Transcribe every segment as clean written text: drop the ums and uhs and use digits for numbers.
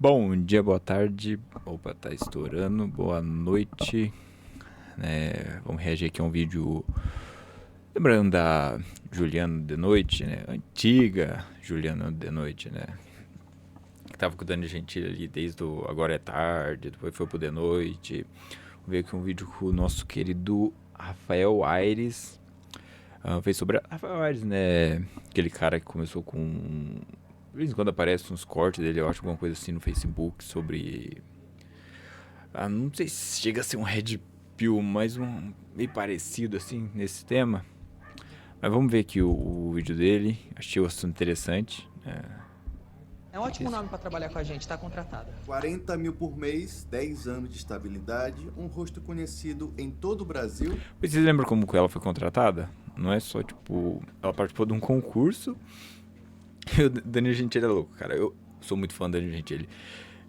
Bom dia, boa tarde. Opa, tá estourando. Boa noite. Vamos reagir aqui a um vídeo. Lembrando da Juliana de Noite, né? Antiga Juliana de Noite, né? Que tava com o Danilo Gentili ali desde o Agora é Tarde, depois foi pro De Noite. Vamos ver aqui um vídeo com o nosso querido Rafael Aires. Fez sobre Rafael Aires, né? Aquele cara que começou com. De vez em quando aparece uns cortes dele, eu acho alguma coisa assim no Facebook sobre. Não sei se chega a ser um Red Pill, mas um meio parecido assim nesse tema. Mas vamos ver aqui o vídeo dele. Achei o assunto interessante. É um ótimo nome para trabalhar com a gente, tá contratada. 40 mil por mês, 10 anos de estabilidade, um rosto conhecido em todo o Brasil. Vocês lembram como que ela foi contratada? Não é só, tipo, ela participou de um concurso. E o Danilo Gentili é louco, cara. Eu sou muito fã do Danilo Gentili.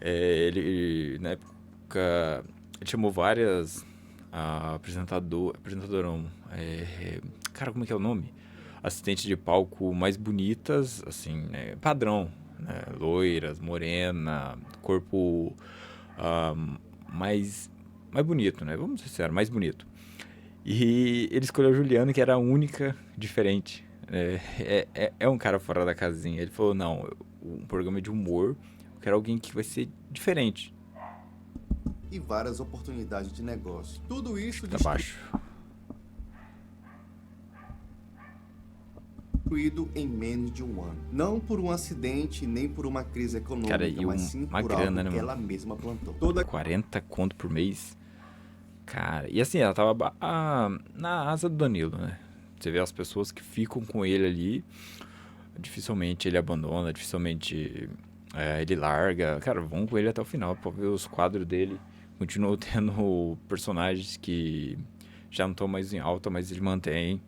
Ele, na época, ele chamou várias apresentadorão. Cara, como é que é o nome? Assistentes de palco mais bonitas, assim, né? Padrão, né? Loiras, morena, corpo mais bonito, né? Vamos ser sinceros, mais bonito. E ele escolheu a Juliana, que era a única diferente. É um cara fora da casinha. Ele falou, não, um programa de humor, eu quero alguém que vai ser diferente. E várias oportunidades de negócio. Tudo isso Tá baixo. destruído em menos de um ano. Não por um acidente, nem por uma crise econômica, Cara, e mas sim uma por grana, algo né, que mano? ela mesma plantou. Toda 40 conto por mês. Cara, e assim, ela tava na asa do Danilo, né? Você vê as pessoas que ficam com ele ali, dificilmente ele abandona, dificilmente ele larga. Cara, vão com ele até o final pra ver os quadros dele. Continuam tendo personagens que já não estão mais em alta, mas ele mantém.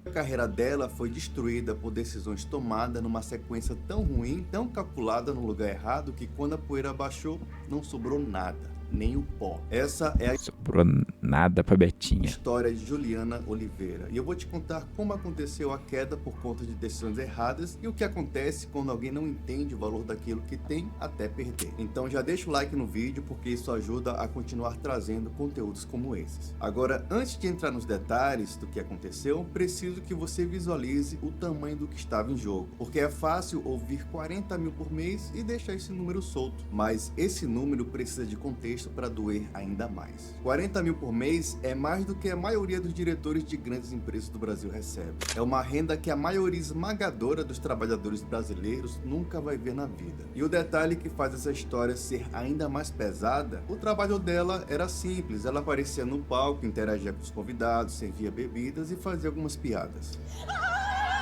A carreira dela foi destruída por decisões tomadas numa sequência tão ruim, tão calculada no lugar errado, que quando a poeira baixou, não sobrou nada, nem o pó. Essa é a Sobrou nada pra Betinha. história de Juliana Oliveira. E eu vou te contar como aconteceu a queda por conta de decisões erradas e o que acontece quando alguém não entende o valor daquilo que tem até perder. Então já deixa o like no vídeo, porque isso ajuda a continuar trazendo conteúdos como esses. Agora, antes de entrar nos detalhes do que aconteceu, preciso que você visualize o tamanho do que estava em jogo, porque é fácil ouvir 40 mil por mês e deixar esse número solto, mas esse número precisa de contexto para doer ainda mais. 40 mil por mês é mais do que a maioria dos diretores de grandes empresas do Brasil recebe. É uma renda que a maioria esmagadora dos trabalhadores brasileiros nunca vai ver na vida. E o detalhe que faz essa história ser ainda mais pesada, o trabalho dela era simples. Ela aparecia no palco, interagia com os convidados, servia bebidas e fazia algumas piadas.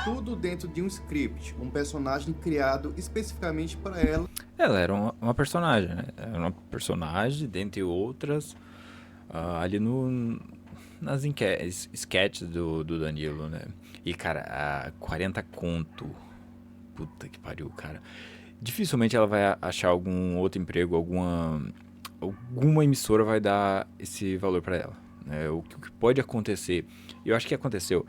Tudo dentro de um script, um personagem criado especificamente para ela. Ela era uma personagem, né? Era uma personagem, dentre outras, ali nas sketches do Danilo, né? E, cara, a 40 conto. Puta que pariu, cara. Dificilmente ela vai achar algum outro emprego, alguma emissora vai dar esse valor pra ela, né? O que pode acontecer, e eu acho que aconteceu,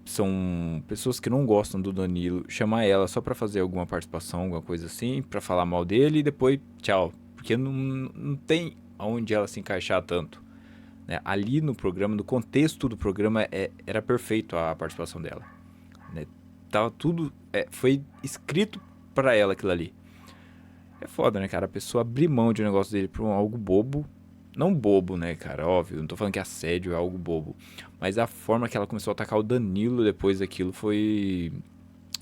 são pessoas que não gostam do Danilo chamar ela só pra fazer alguma participação, alguma coisa assim, pra falar mal dele e depois tchau, porque não tem aonde ela se encaixar tanto, né? Ali no programa, no contexto do programa, era perfeito a participação dela, né? Tava tudo, foi escrito pra ela aquilo ali. É foda, né, cara? A pessoa abrir mão de um negócio dele por algo bobo. Não bobo, né, cara? Óbvio, não tô falando que assédio é algo bobo. Mas a forma que ela começou a atacar o Danilo depois daquilo foi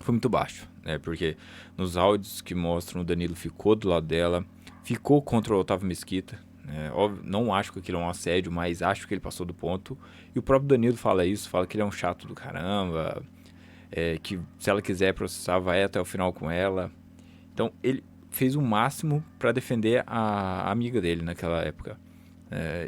muito baixo, né? Porque nos áudios que mostram, o Danilo ficou do lado dela, ficou contra o Otávio Mesquita, né? Óbvio, não acho que aquilo é um assédio, mas acho que ele passou do ponto. E o próprio Danilo fala isso, fala que ele é um chato do caramba, que se ela quiser processar, vai até o final com ela. Então, ele fez o máximo pra defender a amiga dele naquela época.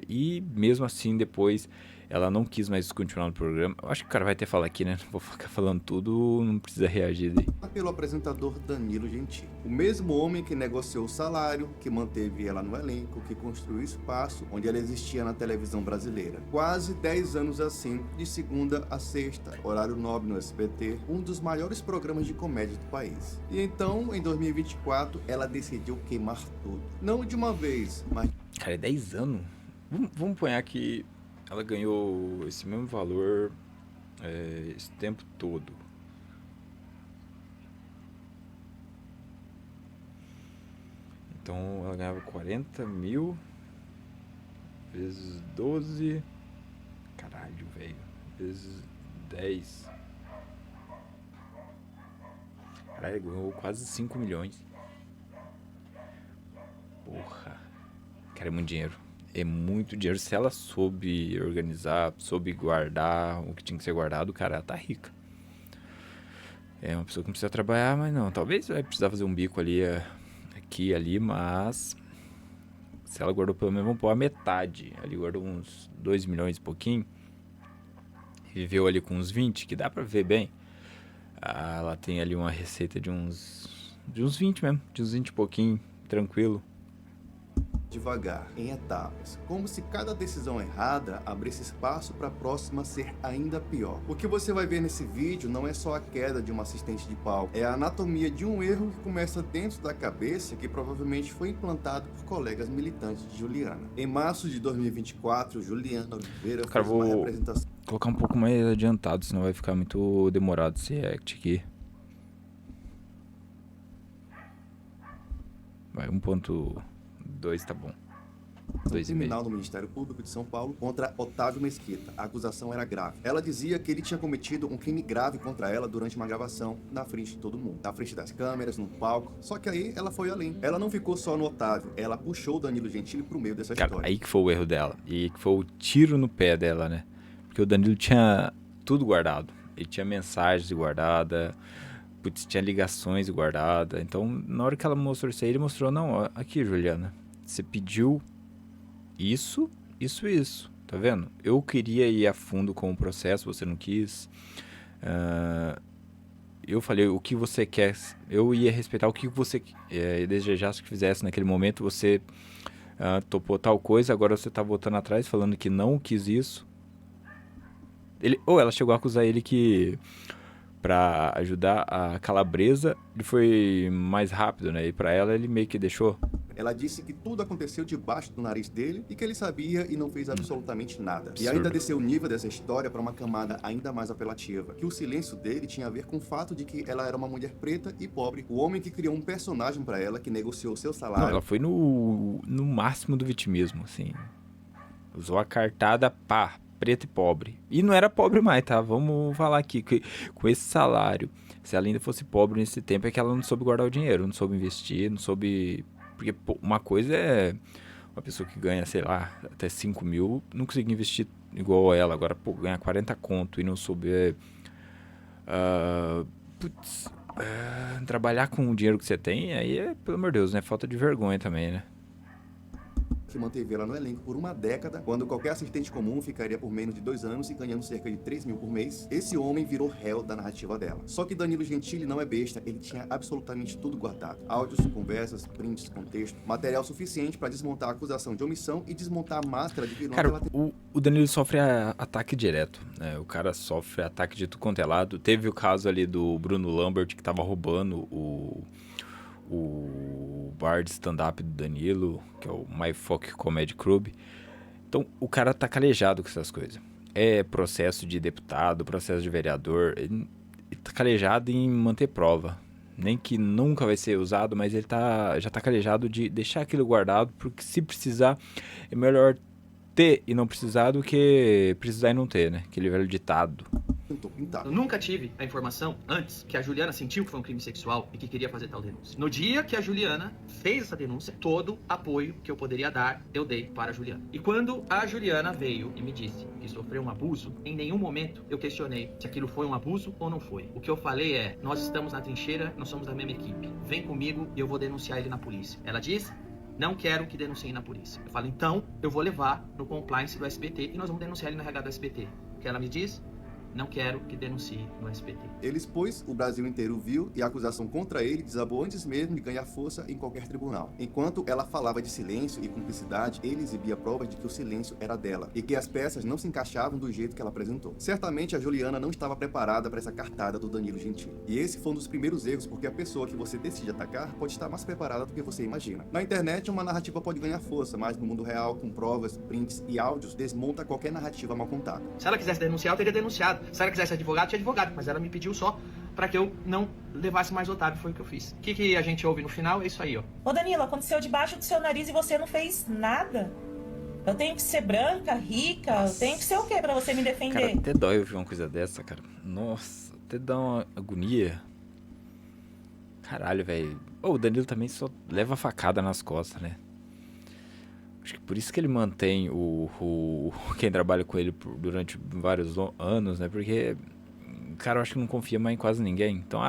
E mesmo assim, depois, ela não quis mais continuar no programa. Eu acho que o cara vai ter fala aqui, né? Não vou ficar falando tudo, não precisa reagir daí. Pelo apresentador Danilo Gentili. O mesmo homem que negociou o salário, que manteve ela no elenco, que construiu espaço onde ela existia na televisão brasileira. Quase 10 anos assim, de segunda a sexta, horário nobre no SBT, um dos maiores programas de comédia do país. E então, em 2024, ela decidiu queimar tudo. Não de uma vez, mas... Cara, é 10 anos? Vamos ponhar que ela ganhou esse mesmo valor esse tempo todo. Então ela ganhava 40 mil vezes 12. Caralho, velho. Vezes 10. Caralho, ganhou quase 5 milhões. Porra. Cara, é muito dinheiro. É muito dinheiro. Se ela soube organizar, soube guardar o que tinha que ser guardado, cara, ela tá rica. É uma pessoa que não precisa trabalhar, mas não. Talvez vai precisar fazer um bico ali, aqui e ali, mas... Se ela guardou pelo menos, vamos pôr a metade. Ali guardou uns 2 milhões e pouquinho. Viveu ali com uns 20, que dá pra ver bem. Ela tem ali uma receita de uns 20 mesmo. De uns 20 e pouquinho, tranquilo. Devagar, em etapas, como se cada decisão errada abrisse espaço para a próxima ser ainda pior. O que você vai ver nesse vídeo não é só a queda de uma assistente de palco, é a anatomia de um erro que começa dentro da cabeça, que provavelmente foi implantado por colegas militantes de Juliana. Em março de 2024, Juliana Oliveira fez uma representação. Vou colocar um pouco mais adiantado, senão vai ficar muito demorado esse react aqui. Vai, 1.2 tá bom. 2,5. Criminal do Ministério Público de São Paulo contra Otávio Mesquita. A acusação era grave. Ela dizia que ele tinha cometido um crime grave contra ela durante uma gravação na frente de todo mundo, na frente das câmeras, no palco. Só que aí ela foi além. Ela não ficou só no Otávio, ela puxou o Danilo Gentili pro meio dessa história. Aí que foi o erro dela. E que foi o tiro no pé dela, né? Porque o Danilo tinha tudo guardado. Ele tinha mensagens guardadas, tinha ligações guardadas. Então, na hora que ela mostrou isso aí, ele mostrou, não, ó, aqui, Juliana, você pediu isso, tá vendo? Eu queria ir a fundo com o processo, você não quis. Eu falei o que você quer, eu ia respeitar o que você desejasse que fizesse naquele momento. Você topou tal coisa, agora você tá voltando atrás falando que não quis isso. Ela chegou a acusar ele que pra ajudar a Calabresa ele foi mais rápido, né? E pra ela ele meio que deixou. Ela disse que tudo aconteceu debaixo do nariz dele e que ele sabia e não fez absolutamente nada. Absurdo. E ainda desceu o nível dessa história para uma camada ainda mais apelativa, que o silêncio dele tinha a ver com o fato de que ela era uma mulher preta e pobre, o homem que criou um personagem para ela, que negociou seu salário. Não, ela foi no máximo do vitimismo, assim. Usou a cartada, pá, preta e pobre. E não era pobre mais, tá? Vamos falar aqui, que com esse salário, se ela ainda fosse pobre nesse tempo, é que ela não soube guardar o dinheiro, não soube investir, não soube... Porque pô, uma coisa é uma pessoa que ganha, sei lá, até 5 mil, não consegue investir igual ela. Agora, pô, ganha 40 conto e não souber trabalhar com o dinheiro que você tem, aí é, pelo amor de Deus, né? Falta de vergonha também, né? Que manteve ela no elenco por uma década, quando qualquer assistente comum ficaria por menos de 2 anos e ganhando cerca de 3 mil por mês. Esse homem virou réu da narrativa dela. Só que Danilo Gentili não é besta, ele tinha absolutamente tudo guardado. Áudios, conversas, prints, contexto, material suficiente para desmontar a acusação de omissão e desmontar a máscara de vilão. Cara, o Danilo sofre ataque direto, né? O cara sofre ataque de tudo quanto é lado. Teve o caso ali do Bruno Lambert, que tava roubando o bar de stand-up do Danilo, que é o My Fuck Comedy Club. Então, o cara tá calejado com essas coisas. É processo de deputado, processo de vereador. Ele tá calejado em manter prova. Nem que nunca vai ser usado, mas ele já tá calejado de deixar aquilo guardado, porque se precisar, é melhor ter e não precisar do que precisar e não ter, né? Aquele velho ditado. Eu nunca tive a informação antes que a Juliana sentiu que foi um crime sexual e que queria fazer tal denúncia. No dia que a Juliana fez essa denúncia, todo apoio que eu poderia dar, eu dei para a Juliana. E quando a Juliana veio e me disse que sofreu um abuso, em nenhum momento eu questionei se aquilo foi um abuso ou não foi. O que eu falei é, nós estamos na trincheira, nós somos da mesma equipe. Vem comigo e eu vou denunciar ele na polícia. Ela disse, não quero que denunciem na polícia. Eu falo, então eu vou levar no compliance do SBT e nós vamos denunciar ele no RH do SBT. O que ela me diz? Não quero que denuncie no SBT. Ele expôs, o Brasil inteiro viu, e a acusação contra ele desabou antes mesmo de ganhar força em qualquer tribunal. Enquanto ela falava de silêncio e cumplicidade, ele exibia provas de que o silêncio era dela, e que as peças não se encaixavam do jeito que ela apresentou. Certamente a Juliana não estava preparada para essa cartada do Danilo Gentili. E esse foi um dos primeiros erros, porque a pessoa que você decide atacar pode estar mais preparada do que você imagina. Na internet, uma narrativa pode ganhar força, mas no mundo real, com provas, prints e áudios, desmonta qualquer narrativa mal contada. Se ela quisesse denunciar, eu teria denunciado. Se ela quisesse advogado, tinha advogado. Mas ela me pediu só para que eu não levasse mais Otávio. Foi o que eu fiz. O que a gente ouve no final é isso aí, ó. Ô Danilo, aconteceu debaixo do seu nariz e você não fez nada. Eu tenho que ser branca, rica, eu tenho que ser o quê pra você me defender? Cara, até dói ouvir uma coisa dessa, cara. Nossa, até dá uma agonia. Caralho, velho. O Danilo também só leva facada nas costas, né? Acho que por isso que ele mantém quem trabalha com ele durante vários anos, né? Porque o cara, eu acho que não confia mais em quase ninguém. Então,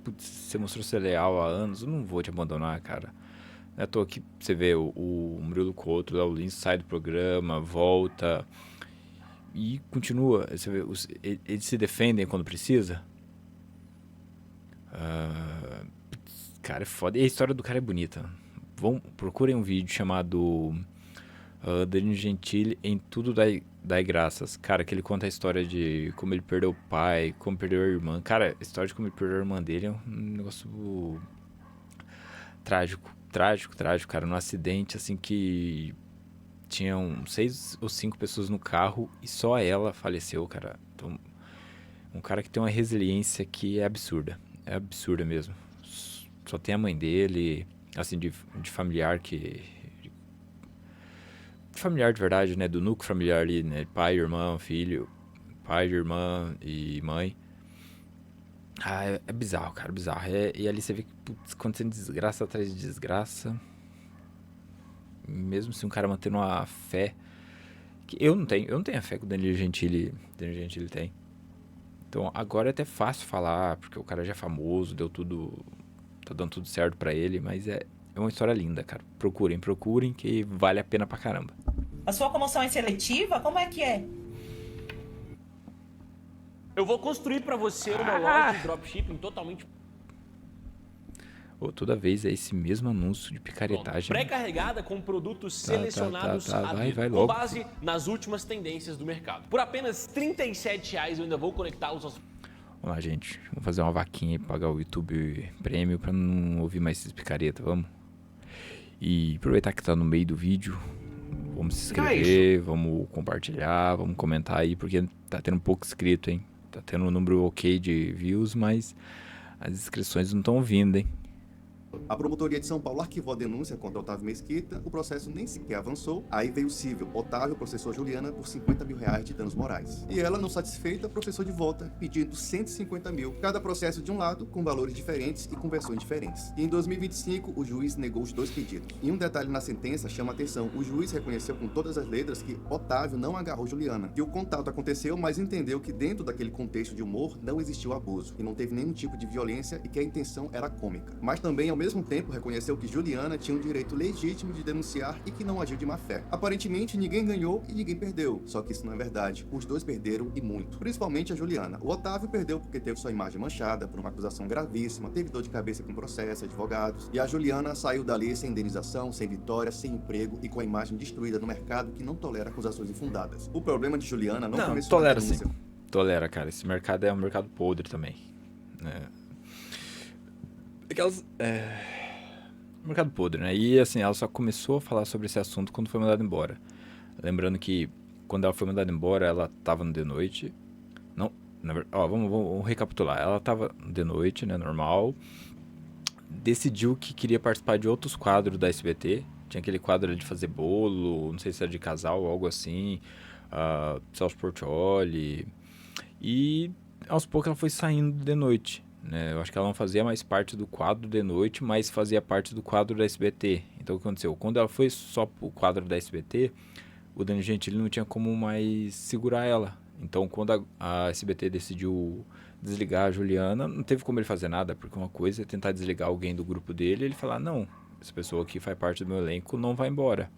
putz, você mostrou ser leal há anos, eu não vou te abandonar, cara. Não é à toa que você vê o Murilo Couto, o Léo Lins sai do programa, volta e continua. Você vê, eles se defendem quando precisa. Cara, é foda. E a história do cara é bonita. Procurem um vídeo chamado Danilo Gentili em Tudo Dai Graças. Cara, que ele conta a história de como ele perdeu o pai, como perdeu a irmã. Cara, a história de como ele perdeu a irmã dele é um negócio trágico, cara. Num acidente, assim, que tinham 6 ou 5 pessoas no carro e só ela faleceu, cara. Então, um cara que tem uma resiliência que é absurda. É absurda mesmo. Só tem a mãe dele, assim, de familiar que... familiar de verdade, né? Do núcleo familiar ali, né? Pai, irmão, filho. Pai, irmã e mãe. É bizarro, cara, bizarro. E ali você vê que, putz, acontecendo desgraça atrás de desgraça. Mesmo se um cara mantendo uma fé... que eu não tenho a fé que o Danilo Gentili tem. Então, agora é até fácil falar, porque o cara já é famoso, tá dando tudo certo pra ele, mas é uma história linda, cara. Procurem, que vale a pena pra caramba. A sua comoção é seletiva? Como é que é? Eu vou construir pra você uma loja de dropshipping totalmente... Toda vez é esse mesmo anúncio de picaretagem. Pré-carregada com produtos selecionados vai com logo. base nas últimas tendências do mercado. Por apenas R$37 eu ainda vou conectar os nossos... Vamos lá, gente. Vamos fazer uma vaquinha e pagar o YouTube Premium pra não ouvir mais esses picareta, vamos? E aproveitar que tá no meio do vídeo, vamos se inscrever, vamos compartilhar, vamos comentar aí, porque tá tendo pouco inscrito, hein? Tá tendo um número ok de views, mas as inscrições não estão vindo, hein? A Promotoria de São Paulo arquivou a denúncia contra Otávio Mesquita, o processo nem sequer avançou, aí veio o cível. Otávio processou Juliana por R$50 mil de danos morais. E ela, não satisfeita, processou de volta, pedindo 150 mil, cada processo de um lado, com valores diferentes e com versões diferentes. E em 2025, o juiz negou os 2 pedidos. E um detalhe na sentença chama a atenção, o juiz reconheceu com todas as letras que Otávio não agarrou Juliana, que o contato aconteceu, mas entendeu que dentro daquele contexto de humor não existiu abuso, e não teve nenhum tipo de violência e que a intenção era cômica. Mas também, ao mesmo tempo, reconheceu que Juliana tinha um direito legítimo de denunciar e que não agiu de má fé. Aparentemente, ninguém ganhou e ninguém perdeu. Só que isso não é verdade. Os dois perderam e muito. Principalmente a Juliana. O Otávio perdeu porque teve sua imagem manchada por uma acusação gravíssima, teve dor de cabeça com processo, advogados. E a Juliana saiu dali sem indenização, sem vitória, sem emprego e com a imagem destruída no mercado que não tolera acusações infundadas. O problema de Juliana não começou tolera na denúncia. sim. Tolera, cara. Esse mercado é um mercado podre também. Mercado podre, né? E assim, ela só começou a falar sobre esse assunto quando foi mandada embora. Lembrando que quando ela foi mandada embora, ela tava no de noite. Não, vamos recapitular. Ela tava de noite, né? Normal. Decidiu que queria participar de outros quadros da SBT. Tinha aquele quadro de fazer bolo, não sei se era de casal ou algo assim. Celso Portiolli. E aos poucos ela foi saindo de noite. Né? Eu acho que ela não fazia mais parte do quadro de noite, mas fazia parte do quadro da SBT. Então o que aconteceu? Quando ela foi só pro quadro da SBT, o Danilo Gentili não tinha como mais segurar ela. Então quando a SBT decidiu desligar a Juliana, não teve como ele fazer nada, porque uma coisa é tentar desligar alguém do grupo dele e ele falar, não, essa pessoa aqui faz parte do meu elenco, não vai embora.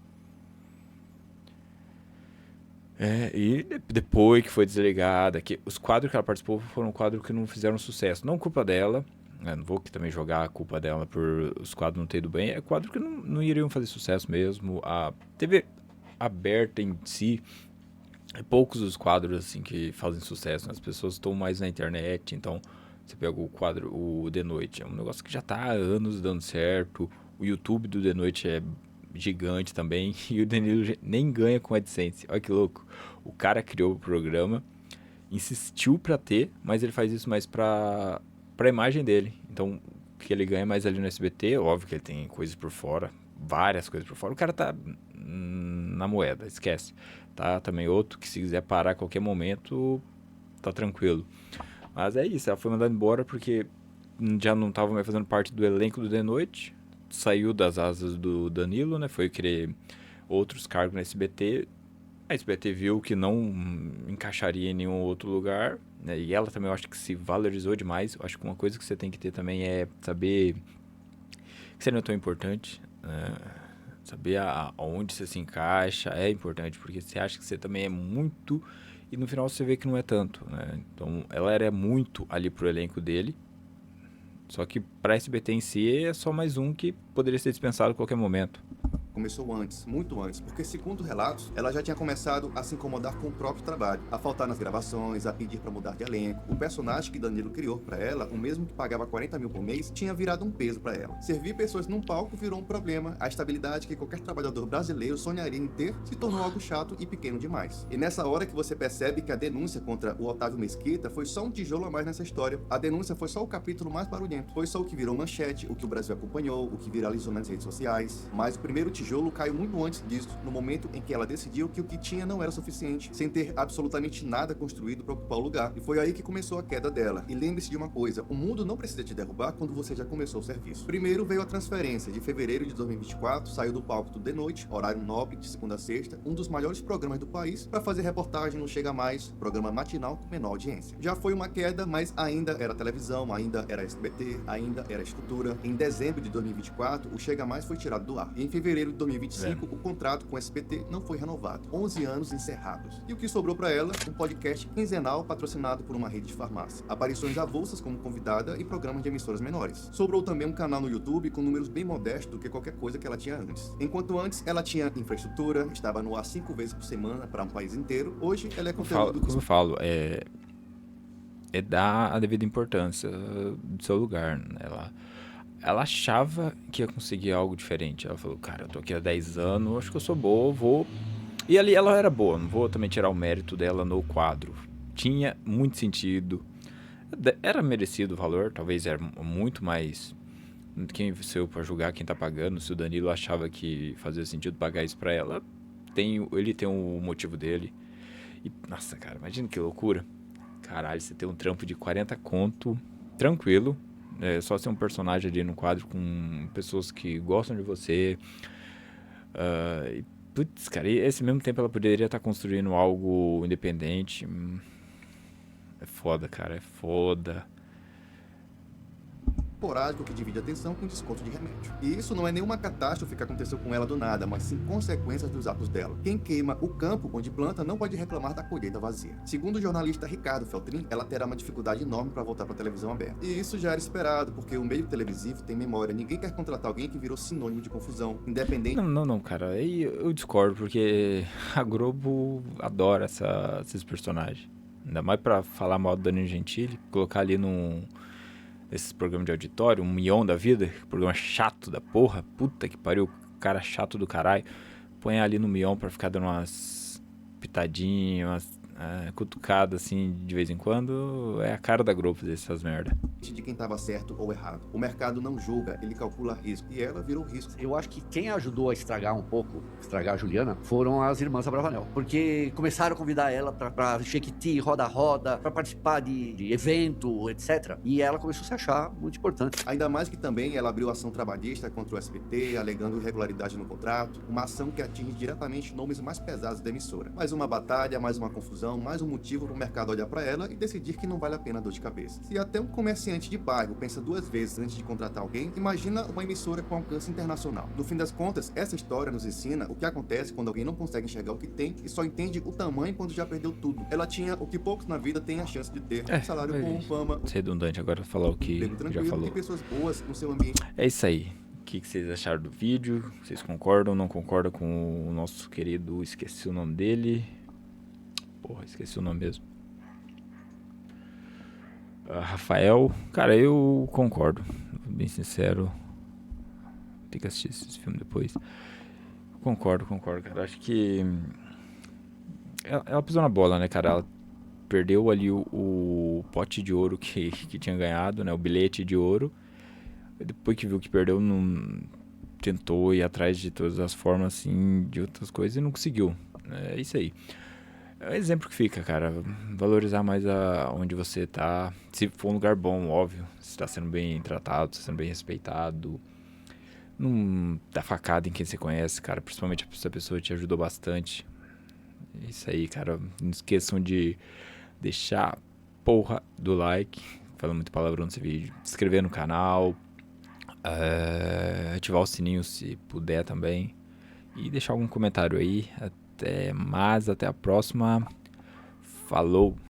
E depois que foi desligada, que os quadros que ela participou foram quadros que não fizeram sucesso. Não culpa dela, não vou aqui também jogar a culpa dela por os quadros não ter ido bem. É quadro que não iriam fazer sucesso mesmo. A TV aberta em si, poucos os quadros assim que fazem sucesso, né? As pessoas estão mais na internet, então você pega o quadro, o The Noite, é um negócio que já tá há anos dando certo. O YouTube do The Noite é gigante também, e o Danilo nem ganha com AdSense. Olha que louco. O cara criou o programa, insistiu pra ter, mas ele faz isso mais pra imagem dele. Então, o que ele ganha mais ali no SBT, óbvio que ele tem coisas por fora, várias coisas por fora. O cara tá na moeda, esquece. Tá também outro que se quiser parar a qualquer momento, tá tranquilo. Mas é isso, ela foi mandada embora porque já não tava mais fazendo parte do elenco do The Noite. Saiu das asas do Danilo, né? Foi querer outros cargos na SBT. A SBT viu que não encaixaria em nenhum outro lugar, né? E ela também, eu acho que se valorizou demais. Eu acho que uma coisa que você tem que ter também é saber que você não é tão importante, né? Saber aonde você se encaixa é importante, porque você acha que você também é muito e no final você vê que não é tanto, né? Então, ela era muito ali pro elenco dele. Só que para SBT em si é só mais um que poderia ser dispensado a qualquer momento. Começou antes, muito antes, porque segundo relatos, ela já tinha começado a se incomodar com o próprio trabalho, a faltar nas gravações, a pedir pra mudar de elenco. O personagem que Danilo criou pra ela, o mesmo que pagava 40 mil por mês, tinha virado um peso pra ela. Servir pessoas num palco virou um problema, a estabilidade que qualquer trabalhador brasileiro sonharia em ter se tornou algo chato e pequeno demais. E nessa hora que você percebe que a denúncia contra o Otávio Mesquita foi só um tijolo a mais nessa história. A denúncia foi só o capítulo mais barulhento, foi só o que virou manchete, o que o Brasil acompanhou, o que viralizou nas redes sociais. Mas o primeiro tijolo caiu muito antes disso, no momento em que ela decidiu que o que tinha não era suficiente, sem ter absolutamente nada construído para ocupar o lugar. E foi aí que começou a queda dela. E lembre-se de uma coisa, o mundo não precisa te derrubar quando você já começou o serviço. Primeiro veio a transferência. De fevereiro de 2024, saiu do palco do The Noite, horário nobre, de segunda a sexta, um dos maiores programas do país, para fazer reportagem no Chega Mais, programa matinal com menor audiência. Já foi uma queda, mas ainda era televisão, ainda era SBT, ainda era estrutura. Em dezembro de 2024, o Chega Mais foi tirado do ar. E em fevereiro de 2025, o contrato com o SBT não foi renovado. 11 anos encerrados. E o que sobrou pra ela? Um podcast quinzenal patrocinado por uma rede de farmácia. Aparições avulsas como convidada e programas de emissoras menores. Sobrou também um canal no YouTube com números bem modestos do que qualquer coisa que ela tinha antes. Enquanto antes ela tinha infraestrutura, estava no ar 5 vezes por semana para um país inteiro, hoje ela é conteúdo... Como eu falo, é dar a devida importância do seu lugar, né? Ela achava que ia conseguir algo diferente. Ela falou, cara, eu tô aqui há 10 anos, acho que eu sou boa, vou... E ali ela era boa, não vou também tirar o mérito dela no quadro. Tinha muito sentido. Era merecido o valor, talvez era muito mais... Quem sou eu pra julgar quem tá pagando? Se o Danilo achava que fazia sentido pagar isso pra ela, ele tem o motivo dele. E, nossa, cara, imagina que loucura. Caralho, você tem um trampo de 40 conto, tranquilo. É só ser um personagem ali no quadro com pessoas que gostam de você. Putz, cara, e esse mesmo tempo ela poderia estar construindo algo independente. É foda, cara, é foda. Esporádico que divide a atenção com desconto de remédio. E isso não é nenhuma catástrofe que aconteceu com ela do nada, mas sim consequências dos atos dela. Quem queima o campo onde planta não pode reclamar da colheita vazia. Segundo o jornalista Ricardo Feltrin, ela terá uma dificuldade enorme para voltar para a televisão aberta. E isso já era esperado, porque o meio televisivo tem memória. Ninguém quer contratar alguém que virou sinônimo de confusão, independente... Não, cara, aí eu discordo, porque a Globo adora esses personagens. Ainda mais pra falar mal do Danilo Gentili, colocar ali esses programas de auditório, um Mion da vida, programa chato da porra, puta que pariu, cara chato do caralho, põe ali no Mion pra ficar dando umas pitadinhas, umas cutucadas assim de vez em quando, é a cara da Globo fazer essas merda. De quem estava certo ou errado. O mercado não julga, ele calcula risco. E ela virou risco. Eu acho que quem ajudou a estragar a Juliana, foram as irmãs Abravanel. Porque começaram a convidar ela pra Jequiti, roda-roda, pra participar de evento, etc. E ela começou a se achar muito importante. Ainda mais que também ela abriu ação trabalhista contra o SBT, alegando irregularidade no contrato. Uma ação que atinge diretamente nomes mais pesados da emissora. Mais uma batalha, mais uma confusão. promoção, mais um motivo para o mercado olhar para ela e decidir que não vale a pena a dor de cabeça. Se até um comerciante de bairro pensa 2 vezes antes de contratar alguém, imagina uma emissora com alcance internacional. No fim das contas, essa história nos ensina o que acontece quando alguém não consegue enxergar o que tem e só entende o tamanho quando já perdeu tudo. Ela tinha o que poucos na vida têm a chance de ter: salário bom, fama, redundante agora falar o que emprego já tranquilo falou. e pessoas boas no seu ambiente. É isso aí. O que vocês acharam do vídeo? Vocês concordam, não concordam com o nosso querido... Esqueci o nome dele. Porra, esqueci o nome mesmo. Rafael. Cara, eu concordo. Bem sincero. Tem que assistir esse filme depois. Concordo, cara. Acho que... Ela pisou na bola, né, cara? Ela perdeu ali o pote de ouro que tinha ganhado, né? O bilhete de ouro. Depois que viu que perdeu, não tentou ir atrás de todas as formas, assim, de outras coisas e não conseguiu. É isso aí. É um exemplo que fica, cara. Valorizar mais onde você tá. Se for um lugar bom, óbvio. Se tá sendo bem tratado, se tá sendo bem respeitado. Não dá facada em quem você conhece, cara. Principalmente se a pessoa te ajudou bastante. É isso aí, cara. Não esqueçam de deixar a porra do like. Falando muito palavrão nesse vídeo. Se inscrever no canal. Ativar o sininho se puder também. E deixar algum comentário aí. Até a próxima. Falou!